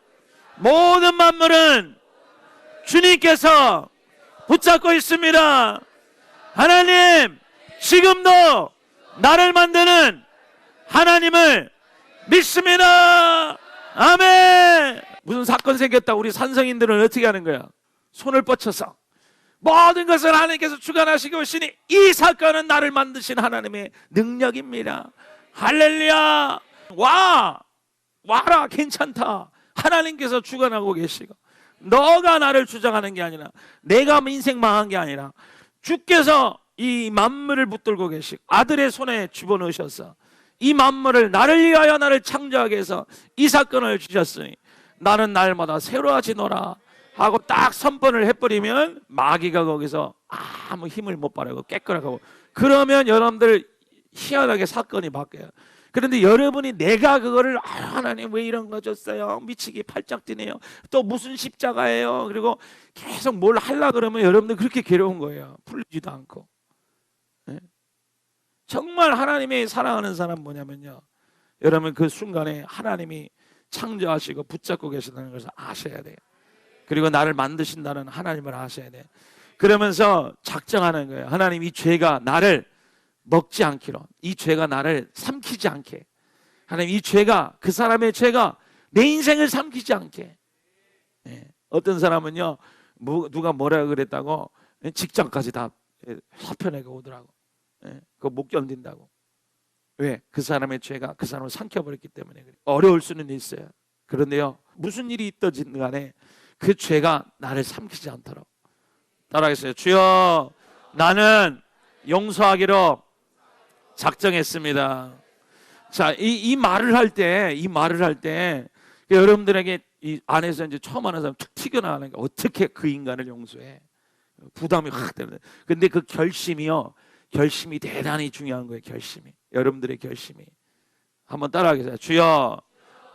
S1: 모든 만물은 주님께서 붙잡고 있습니다. 하나님 지금도 나를 만드는 하나님을 믿습니다. 아멘. 무슨 사건 생겼다 우리 산성인들은 어떻게 하는 거야? 손을 뻗쳐서 모든 것을 하나님께서 주관하시고 오시니 이 사건은 나를 만드신 하나님의 능력입니다. 할렐루야. 와라 괜찮다. 하나님께서 주관하고 계시고 너가 나를 주장하는 게 아니라 내가 인생 망한 게 아니라 주께서 이 만물을 붙들고 계시고 아들의 손에 집어넣으셔서 이 만물을 나를 위하여 나를 창조하게 해서 이 사건을 주셨으니 나는 날마다 새로워지노라 하고 딱 선포를 해버리면 마귀가 거기서 아무 힘을 못 발휘하고 깨끗하고 그러면 여러분들 희한하게 사건이 바뀌어요. 그런데 여러분이 내가 그거를 하나님 왜 이런 거 줬어요? 미치기 팔짝 뛰네요. 또 무슨 십자가예요? 그리고 계속 뭘 하려고 그러면 여러분들 그렇게 괴로운 거예요. 풀리지도 않고. 네? 정말 하나님이 사랑하는 사람 뭐냐면요. 여러분 그 순간에 하나님이 창조하시고 붙잡고 계시다는 것을 아셔야 돼요. 그리고 나를 만드신다는 하나님을 아셔야 돼요. 그러면서 작정하는 거예요. 하나님 이 죄가 나를 먹지 않기로, 이 죄가 나를 삼키지 않게, 하나님 이 죄가 그 사람의 죄가 내 인생을 삼키지 않게. 네. 어떤 사람은요 누가 뭐라 그랬다고 직장까지 다 사표내고 오더라고. 네. 그거 못 견딘다고. 왜? 그 사람의 죄가 그 사람을 삼켜버렸기 때문에 그래. 어려울 수는 있어요. 그런데요 무슨 일이 있든 간에 그 죄가 나를 삼키지 않도록 따라하겠어요. 주여 나는 용서하기로 작정했습니다. 자, 이 말을 할 때 여러분들에게 이 안에서 이제 처음 하는 사람 툭 튀겨나가는 게 어떻게 그 인간을 용서해? 부담이 확 되는. 근데 그 결심이 대단히 중요한 거예요. 결심이. 여러분들의 결심이. 한번 따라하겠어요. 주여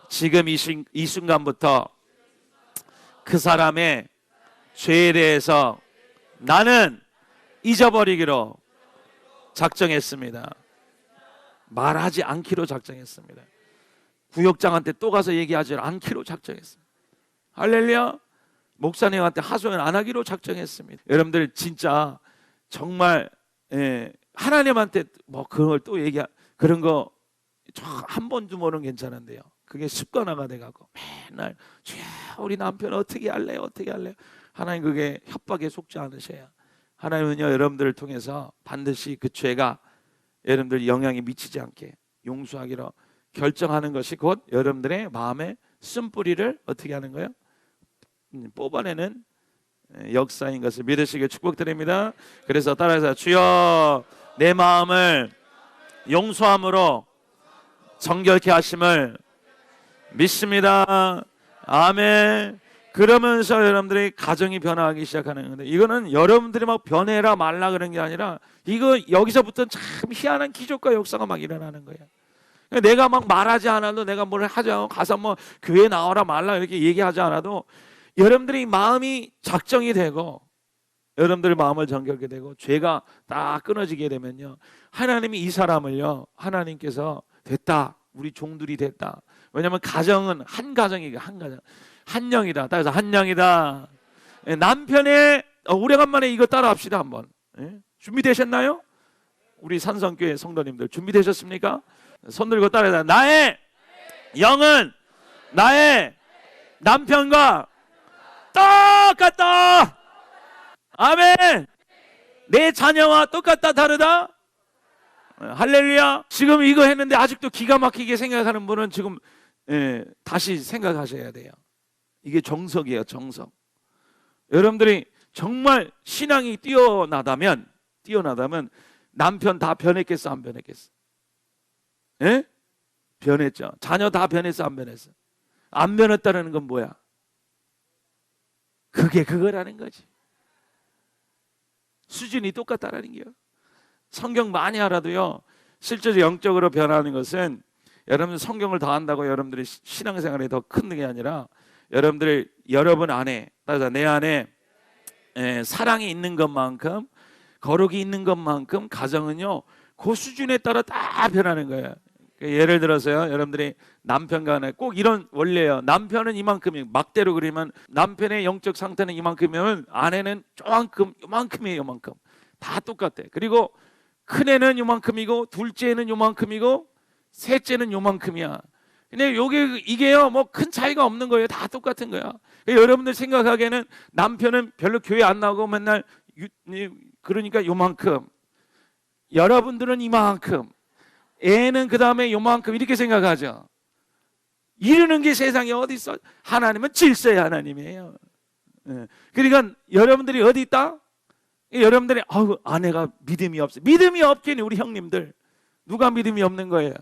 S1: 지금 이 순간부터 그 사람의 죄에 대해서 나는 잊어버리기로 작정했습니다. 말하지 않기로 작정했습니다. 구역장한테 또 가서 얘기하지 않기로 작정했습니다. 할렐루야. 목사님한테 하소연 안 하기로 작정했습니다. 여러분들 진짜 정말 하나님한테 뭐 그걸 또 그런 거 한 번 두 번은 괜찮은데요. 그게 습관화가 돼가고 맨날 주야 우리 남편 어떻게 할래요? 하나님 그게 협박에 속지 않으셔야. 하나님은요 여러분들을 통해서 반드시 그 죄가 여러분들 영향이 미치지 않게 용서하기로 결정하는 것이 곧 여러분들의 마음의 쓴뿌리를 어떻게 하는 거예요? 뽑아내는 역사인 것을 믿으시길 축복드립니다. 그래서 따라해서 주여 내 마음을 용서함으로 정결케 하심을 믿습니다. 아멘. 그러면서 여러분들의 가정이 변화하기 시작하는 건데 이거는 여러분들이 막 변해라 말라 그런 게 아니라 이거 여기서부터 참 희한한 기적과 역사가 막 일어나는 거예요. 내가 막 말하지 않아도 내가 뭘 하지 않고 가서 뭐 교회 나와라 말라 이렇게 얘기하지 않아도 여러분들이 마음이 작정이 되고 여러분들의 마음을 정결게 되고 죄가 딱 끊어지게 되면요 하나님이 이 사람을요 하나님께서 됐다 우리 종들이 됐다. 왜냐하면 가정은 한 가정이고 한 가정 한 영이다. 따라서 한 영이다. 남편의 오래간만에 이거 따라합시다 한번. 준비되셨나요? 우리 산성교회 성도님들 준비되셨습니까? 손 들고 따라해라. 나의 영은 나의 남편과 똑같다. 아멘. 내 자녀와 똑같다, 다르다? 할렐루야. 지금 이거 했는데 아직도 기가 막히게 생각하는 분은 지금 다시 생각하셔야 돼요. 이게 정석이에요, 정석. 여러분들이 정말 신앙이 뛰어나다면 남편 다 변했겠어, 안 변했겠어? 예? 변했죠. 자녀 다 변했어, 안 변했어? 안 변했다는 건 뭐야? 그게 그거라는 거지. 수준이 똑같다라는 게요. 성경 많이 알아도요, 실제로 영적으로 변하는 것은 여러분 성경을 더 한다고 여러분들이 신앙생활이 더 큰 게 아니라 여러분 안에, 따라서 내 안에 사랑이 있는 것만큼, 거룩이 있는 것만큼 가정은요 그 수준에 따라 다 변하는 거예요. 예를 들어서요, 여러분들이 남편 간에 꼭 이런 원리예요. 남편은 이만큼이, 막대로 그리면 남편의 영적 상태는 이만큼이면 아내는 요만큼이에요. 요만큼 다 똑같아. 그리고 큰애는 요만큼이고 둘째는 요만큼이고 셋째는 요만큼이야. 근데 이게요 뭐 큰 차이가 없는 거예요. 다 똑같은 거야. 여러분들 생각하기에는 남편은 별로 교회 안 나오고 맨날 그러니까 요만큼, 여러분들은 이만큼, 애는 그 다음에 요만큼, 이렇게 생각하죠. 이러는 게 세상에 어디 있어? 하나님은 질서의 하나님이에요. 그러니까 여러분들이 어디 있다? 여러분들이 아내가 믿음이 없어. 믿음이 없긴 우리 형님들. 누가 믿음이 없는 거예요?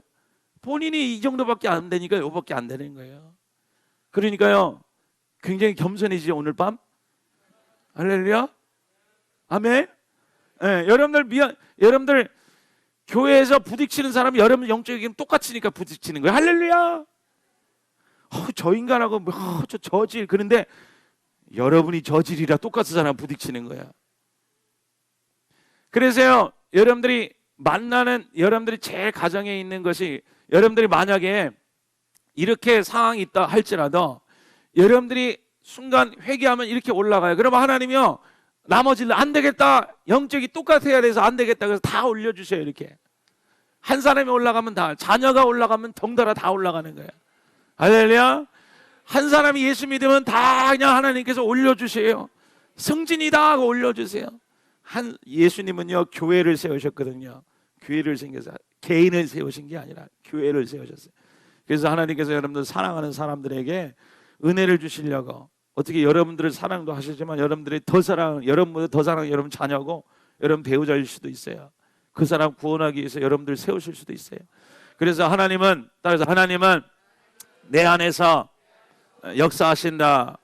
S1: 본인이 이 정도밖에 안 되니까 요밖에 안 되는 거예요. 그러니까요 굉장히 겸손해지죠, 오늘 밤. 할렐루야. 아멘. 여러분들 교회에서 부딪히는 사람이 여러분 영적인 똑같으니까 부딪히는 거예요. 할렐루야. 저 인간하고 저 저질. 그런데 여러분이 저질이라 똑같은 사람 부딪히는 거야. 그래서요 여러분들이 제일 가정에 있는 것이, 여러분들이 만약에 이렇게 상황이 있다 할지라도 여러분들이 순간 회개하면 이렇게 올라가요. 그러면 하나님이요 나머지는 안 되겠다, 영적이 똑같아야 돼서 안 되겠다, 그래서 다 올려주세요. 이렇게 한 사람이 올라가면 다, 자녀가 올라가면 덩달아 다 올라가는 거예요. 할렐루야. 한 사람이 예수 믿으면 다 그냥 하나님께서 올려주세요. 승진이다 하고 올려주세요. 예수님은요 교회를 세우셨거든요. 교회를 생겨서 개인을 세우신 게 아니라 교회를 세우셨어요. 그래서 하나님께서 여러분들 사랑하는 사람들에게 은혜를 주시려고, 어떻게 여러분들을 사랑도 하시지만 여러분보다 더 사랑하는 여러분 자녀고 여러분 배우자일 수도 있어요. 그 사람 구원하기 위해서 여러분들 세우실 수도 있어요. 그래서 하나님은 내 안에서 역사하신다.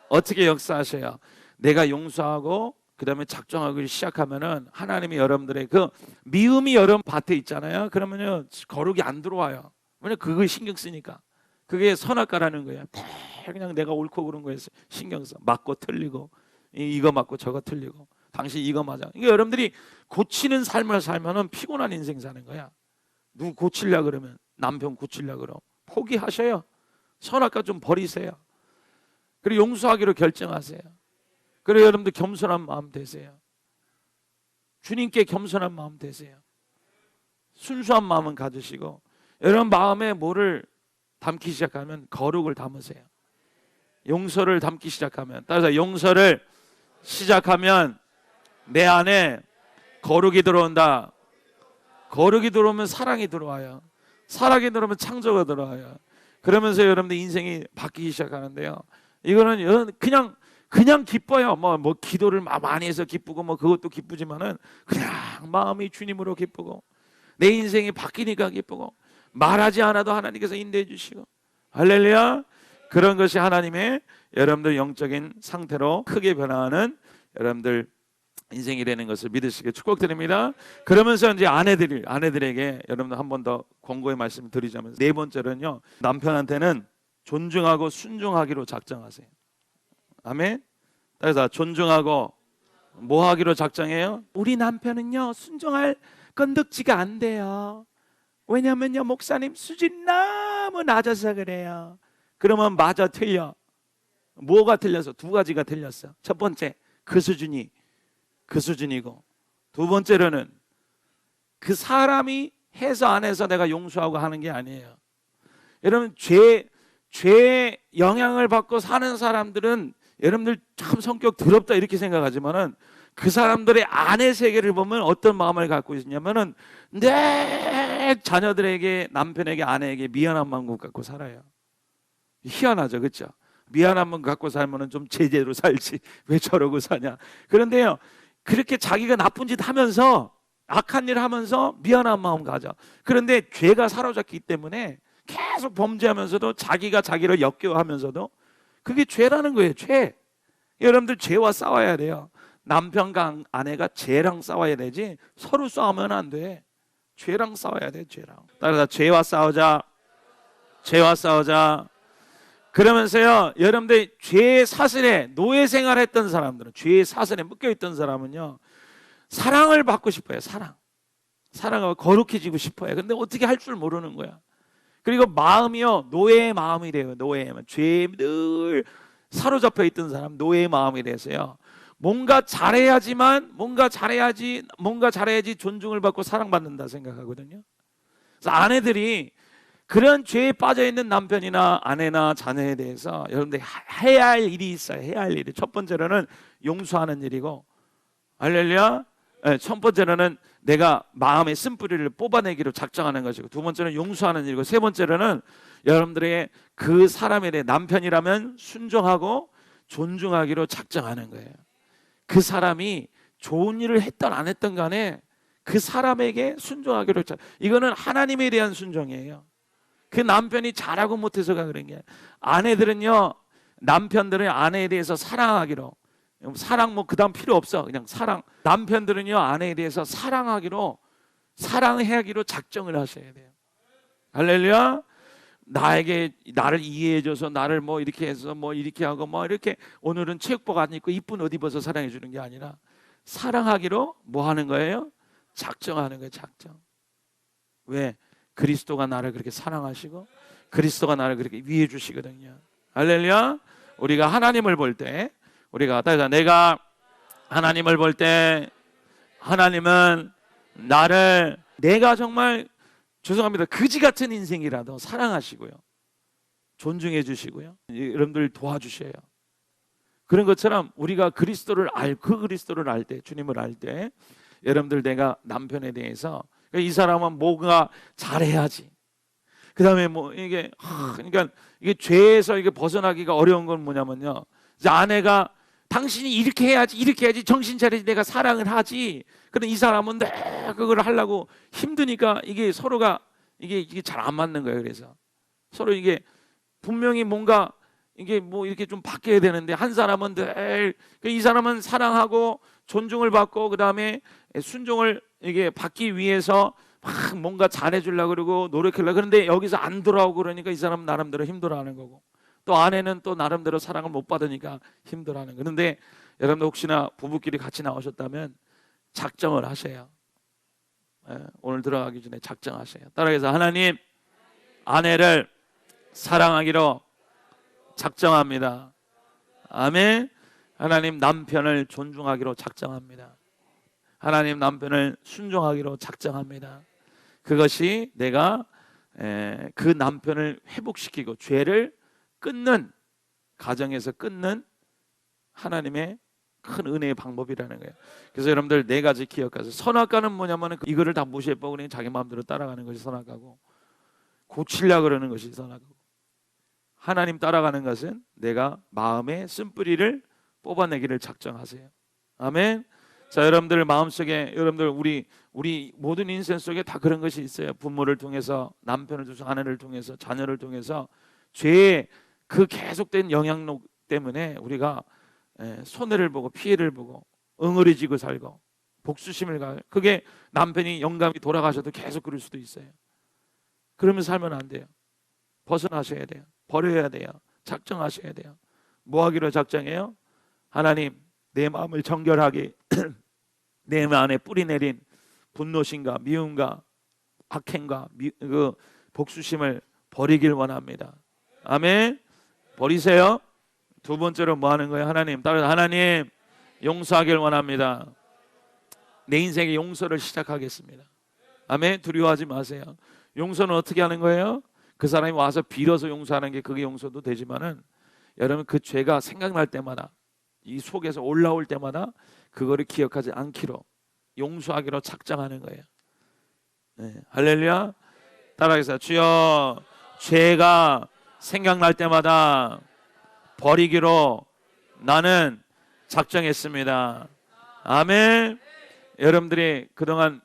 S1: 어떻게 역사하셔요? 내가 용서하고 그 다음에 작정하기 시작하면은 하나님이 여러분들의 그 미움이 여러분 밭에 있잖아요. 그러면요 거룩이 안 들어와요. 왜냐면 그거 신경 쓰니까. 그게 선악과라는 거예요. 그냥 내가 옳고 그른 거에서 신경 써. 맞고 틀리고, 이거 맞고 저거 틀리고, 당신 이거 맞아. 이게 여러분들이 고치는 삶을 살면은 피곤한 인생 사는 거야. 누구 고치려 그러면, 남편 고치려 그러면 포기하셔요. 선악과 좀 버리세요. 그리고 용서하기로 결정하세요. 그리고 여러분들 겸손한 마음 되세요. 주님께 겸손한 마음 되세요. 순수한 마음은 가지시고, 여러분 마음에 뭐를 담기 시작하면 거룩을 담으세요. 용서를 담기 시작하면, 따라서 용서를 시작하면 내 안에 거룩이 들어온다. 거룩이 들어오면 사랑이 들어와요. 사랑이 들어오면 창조가 들어와요. 그러면서 여러분들 인생이 바뀌기 시작하는데요. 이거는 그냥 기뻐요. 뭐 기도를 많이 해서 기쁘고 뭐 그것도 기쁘지만은 그냥 마음이 주님으로 기쁘고 내 인생이 바뀌니까 기쁘고 말하지 않아도 하나님께서 인도해 주시고, 할렐루야. 그런 것이 하나님의 여러분들 영적인 상태로 크게 변화하는 여러분들 인생이 되는 것을 믿으시길 축복드립니다. 그러면서 이제 아내들에게 여러분들 한 번 더 권고의 말씀을 드리자면, 네 번째는요, 남편한테는 존중하고 순종하기로 작정하세요. 아멘. 그래서 존중하고 뭐 하기로 작정해요? 우리 남편은요 순종할 건덕지가 안 돼요. 왜냐면요 목사님 수준이 너무 낮아서 그래요. 그러면 맞아, 틀려. 뭐가 틀려서? 두 가지가 틀렸어. 첫 번째, 그 수준이고, 두 번째로는 그 사람이 해서 안 해서 내가 용서하고 하는 게 아니에요. 여러분, 죄의 영향을 받고 사는 사람들은 여러분들 참 성격 더럽다 이렇게 생각하지만은 그 사람들의 안의 세계를 보면 어떤 마음을 갖고 있냐면은 내 자녀들에게, 남편에게, 아내에게 미안한 마음 갖고 살아요. 희한하죠, 그렇죠? 미안한 마음 갖고 살면은 좀 제대로 살지 왜 저러고 사냐. 그런데요, 그렇게 자기가 나쁜 짓 하면서, 악한 일 하면서 미안한 마음 가져. 그런데 죄가 사로잡기 때문에 계속 범죄하면서도 자기가 자기를 역겨워하면서도 그게 죄라는 거예요. 죄. 여러분들 죄와 싸워야 돼요. 남편과 아내가 죄랑 싸워야 되지 서로 싸우면 안 돼. 죄랑 싸워야 돼. 죄랑. 따라서 죄와 싸우자. 죄와 싸우자. 그러면서요, 여러분들 죄의 사슬에 노예 생활했던 사람들은, 죄의 사슬에 묶여있던 사람은요, 사랑을 받고 싶어요. 사랑을 거룩해지고 싶어요. 근데 어떻게 할 줄 모르는 거야. 그리고 마음이요, 노예의 마음이 돼요. 노예의 마음. 죄에 늘 사로잡혀 있던 사람, 노예의 마음이 돼서요, 뭔가 잘해야지 존중을 받고 사랑받는다 생각하거든요. 그래서 아내들이 그런 죄에 빠져 있는 남편이나 아내나 자녀에 대해서 여러분들 해야 할 일이 있어요. 해야 할 일이. 첫 번째로는 용서하는 일이고, 할렐루야. 첫 번째로는 내가 마음의 쓴뿌리를 뽑아내기로 작정하는 것이고, 두 번째는 용서하는 일이고, 세 번째로는 여러분들에게 그 사람에 대해, 남편이라면 순종하고 존중하기로 작정하는 거예요. 그 사람이 좋은 일을 했던 안 했던 간에 그 사람에게 순종하기로 이거는 하나님에 대한 순종이에요. 그 남편이 잘하고 못해서가 그런 게, 아내들은요, 남편들은 아내에 대해서 사랑하기로, 사랑 뭐 그다음 필요 없어, 그냥 사랑. 남편들은요, 아내에 대해서 사랑하기로 작정을 하셔야 돼요. 할렐루야. 나를 이해해줘서 나를 뭐 이렇게 해서 뭐 이렇게 하고 뭐 이렇게, 오늘은 체육복 안 입고 이쁜 옷 입어서 사랑해 주는 게 아니라 사랑하기로 뭐 하는 거예요? 작정하는 거예요. 작정. 왜? 그리스도가 나를 그렇게 사랑하시고 그리스도가 나를 그렇게 위해 주시거든요. 할렐루야. 우리가 하나님을 볼 때, 내가 하나님을 볼 때, 하나님은 나를, 내가 정말 죄송합니다, 그지 같은 인생이라도 사랑하시고요, 존중해 주시고요, 여러분들 도와주셔요. 그런 것처럼 우리가 그리스도를 알 때, 주님을 알 때, 여러분들 내가 남편에 대해서, 이 사람은 뭔가 잘해야지, 그 다음에 뭐 이게 그러니까 이게 죄에서 이게 벗어나기가 어려운 건 뭐냐면요, 이제 아내가 당신이 이렇게 해야지 정신 차리지, 내가 사랑을 하지. 그런데 이 사람은 그걸 하려고 힘드니까 이게 서로가 이게 잘 안 맞는 거예요. 그래서 서로 이게 분명히 뭔가 이게 뭐 이렇게 좀 바뀌어야 되는데, 한 사람은 이 사람은 사랑하고 존중을 받고 그 다음에 순종을 이게 받기 위해서 막 뭔가 잘해주려고 그러고 노력하려고, 그런데 여기서 안 돌아오고 그러니까 이 사람은 나름대로 힘들어하는 거고, 또 아내는 또 나름대로 사랑을 못 받으니까 힘들어하는 거예요. 그런데 여러분들 혹시나 부부끼리 같이 나오셨다면 작정을 하세요. 오늘 들어가기 전에 작정하세요. 따라해서 하나님, 아내를 사랑하기로 작정합니다. 아멘. 하나님, 남편을 존중하기로 작정합니다. 하나님, 남편을 순종하기로 작정합니다. 그것이 내가 그 남편을 회복시키고 죄를 끊는, 가정에서 끊는 하나님의 큰 은혜의 방법이라는 거예요. 그래서 여러분들 네 가지 기억하세요. 선악과는 뭐냐면 이거를 다 무시해보고 그냥 자기 마음대로 따라가는 것이 선악과고, 고치려고 그러는 것이 선악과고, 하나님 따라가는 것은 내가 마음의 쓴뿌리를 뽑아내기를 작정하세요. 아멘. 자, 여러분들 마음속에, 여러분들 우리 모든 인생 속에 다 그런 것이 있어요. 부모를 통해서, 남편을 통해서, 아내를 통해서, 자녀를 통해서 죄의 그 계속된 영향력 때문에 우리가 손해를 보고 피해를 보고 응어리지고 살고 복수심을 가요. 그게 남편이 영감이 돌아가셔도 계속 그럴 수도 있어요. 그러면 살면 안 돼요. 벗어나셔야 돼요. 버려야 돼요. 작정하셔야 돼요. 뭐 하기로 작정해요? 하나님, 내 마음을 정결하게 내 마음에 뿌리 내린 분노심과 미움과 악행과 그 복수심을 버리길 원합니다. 아멘. 버리세요. 두 번째로 뭐 하는 거예요? 하나님, 따라서 하나님, 용서하길 원합니다. 내 인생의 용서를 시작하겠습니다. 아멘. 두려워하지 마세요. 용서는 어떻게 하는 거예요? 그 사람이 와서 빌어서 용서하는 게 그게 용서도 되지만은 여러분 그 죄가 생각날 때마다 이 속에서 올라올 때마다 그거를 기억하지 않기로 용서하기로 작정하는 거예요. 네. 할렐루야. 따라하겠습니다. 주여 죄가 생각날 때마다 버리기로 나는 작정했습니다. 아멘. 여러분들이 그동안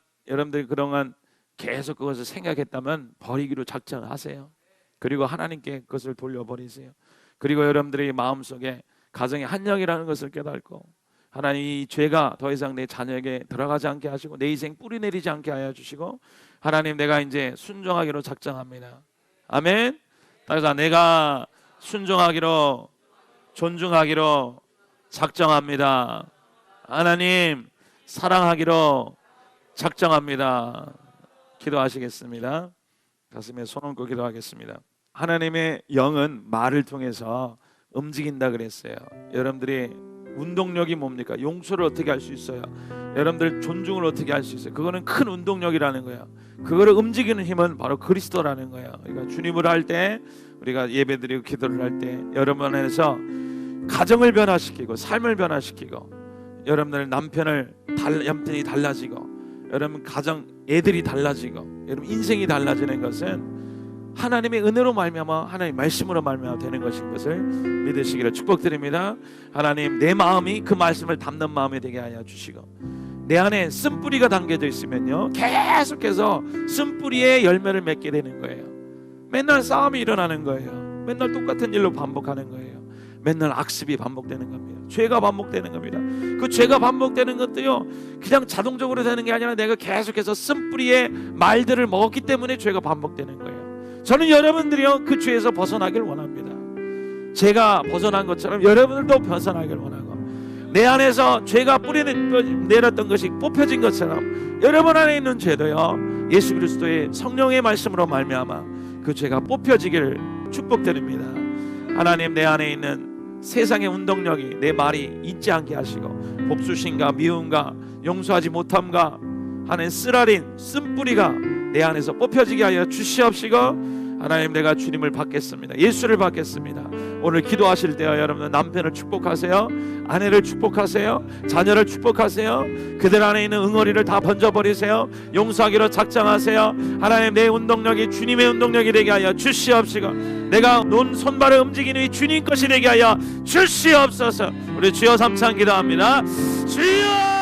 S1: 계속 그것을 생각했다면 버리기로 작정하세요. 그리고 하나님께 그것을 돌려버리세요. 그리고 여러분들의 마음속에 가정의 한영이라는 것을 깨닫고 하나님 이 죄가 더 이상 내 자녀에게 들어가지 않게 하시고 내 인생 뿌리 내리지 않게 하여 주시고 하나님 내가 이제 순종하기로 작정합니다. 아멘. 따라서 내가 순종하기로 존중하기로 작정합니다. 하나님 사랑하기로 작정합니다. 기도하시겠습니다. 가슴에 손 얹고 기도하겠습니다. 하나님의 영은 말을 통해서 움직인다 그랬어요. 여러분들이 운동력이 뭡니까? 용서를 어떻게 할 수 있어요? 여러분들 존중을 어떻게 할 수 있어요? 그거는 큰 운동력이라는 거예요. 그거를 움직이는 힘은 바로 그리스도라는 거예요. 그러니까 주님을 할 때 우리가 예배드리고 기도를 할 때 여러분 안에서 가정을 변화시키고 삶을 변화시키고 여러분들 남편이 달라지고 여러분 가정 애들이 달라지고 여러분 인생이 달라지는 것은 하나님의 은혜로 말미암아 하나님의 말씀으로 말미암아 되는 것인 것을 믿으시기를 축복드립니다. 하나님 내 마음이 그 말씀을 담는 마음이 되게 하여 주시고 내 안에 쓴뿌리가 담겨져 있으면요 계속해서 쓴뿌리의 열매를 맺게 되는 거예요. 맨날 싸움이 일어나는 거예요. 맨날 똑같은 일로 반복하는 거예요. 맨날 악습이 반복되는 겁니다. 죄가 반복되는 겁니다. 그 죄가 반복되는 것도요 그냥 자동적으로 되는 게 아니라 내가 계속해서 쓴뿌리의 말들을 먹었기 때문에 죄가 반복되는 거예요. 저는 여러분들이요 그 죄에서 벗어나길 원합니다. 제가 벗어난 것처럼 여러분들도 벗어나길 원하고 내 안에서 죄가 뿌리 내렸던 것이 뽑혀진 것처럼 여러분 안에 있는 죄도요 예수 그리스도의 성령의 말씀으로 말미암아 그 죄가 뽑혀지기를 축복드립니다. 하나님 내 안에 있는 세상의 운동력이 내 말이 잊지 않게 하시고 복수심과 미움과 용서하지 못함과 하는 쓰라린 쓴뿌리가 내 안에서 뽑혀지게 하여 주시옵시고 하나님 내가 주님을 받겠습니다. 예수를 받겠습니다. 오늘 기도하실 때요 여러분 남편을 축복하세요. 아내를 축복하세요. 자녀를 축복하세요. 그들 안에 있는 응어리를 다 번져버리세요. 용서하기로 작정하세요. 하나님 내 운동력이 주님의 운동력이 되게 하여 주시옵시고 내가 놓은 손발을 움직이는 이 주님 것이 되게 하여 주시옵소서. 우리 주여 삼창 기도합니다. 주여